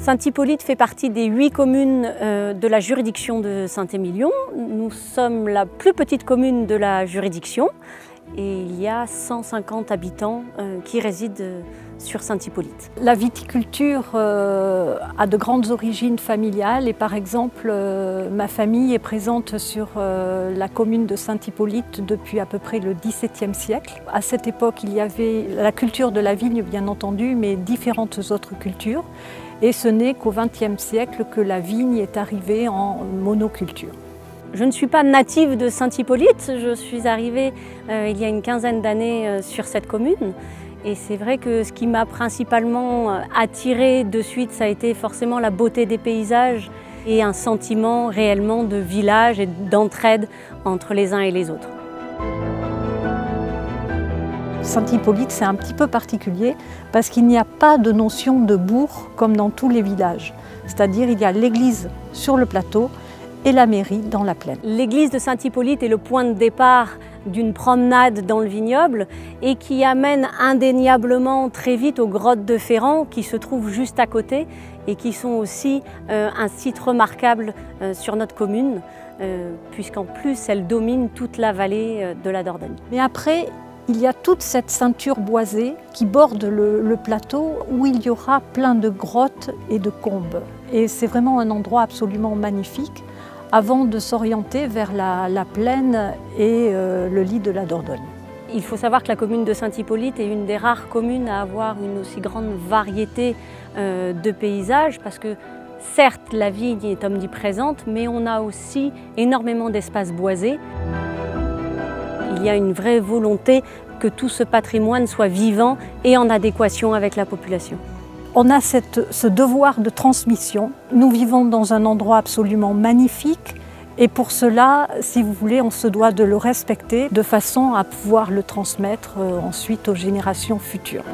Saint-Hippolyte fait partie des 8 communes de la juridiction de Saint-Émilion. Nous sommes la plus petite commune de la juridiction et il y a 150 habitants qui résident sur Saint-Hippolyte. La viticulture a de grandes origines familiales et par exemple ma famille est présente sur la commune de Saint-Hippolyte depuis à peu près le XVIIe siècle. À cette époque, il y avait la culture de la vigne bien entendu, mais différentes autres cultures. Et ce n'est qu'au XXe siècle que la vigne est arrivée en monoculture. Je ne suis pas native de Saint-Hippolyte, je suis arrivée il y a une quinzaine d'années sur cette commune. Et c'est vrai que ce qui m'a principalement attirée de suite, ça a été forcément la beauté des paysages et un sentiment réellement de village et d'entraide entre les uns et les autres. Saint-Hippolyte, c'est un petit peu particulier parce qu'il n'y a pas de notion de bourg comme dans tous les villages. C'est-à-dire il y a l'église sur le plateau et la mairie dans la plaine. L'église de Saint-Hippolyte est le point de départ d'une promenade dans le vignoble et qui amène indéniablement très vite aux grottes de Ferrand qui se trouvent juste à côté et qui sont aussi un site remarquable sur notre commune puisqu'en plus elles dominent toute la vallée de la Dordogne. Mais après, il y a toute cette ceinture boisée qui borde le plateau où il y aura plein de grottes et de combes. Et c'est vraiment un endroit absolument magnifique avant de s'orienter vers la plaine et le lit de la Dordogne. Il faut savoir que la commune de Saint-Hippolyte est une des rares communes à avoir une aussi grande variété de paysages parce que certes la vigne est omniprésente mais on a aussi énormément d'espaces boisés. Il y a une vraie volonté que tout ce patrimoine soit vivant et en adéquation avec la population. On a ce devoir de transmission. Nous vivons dans un endroit absolument magnifique et pour cela, si vous voulez, on se doit de le respecter de façon à pouvoir le transmettre ensuite aux générations futures.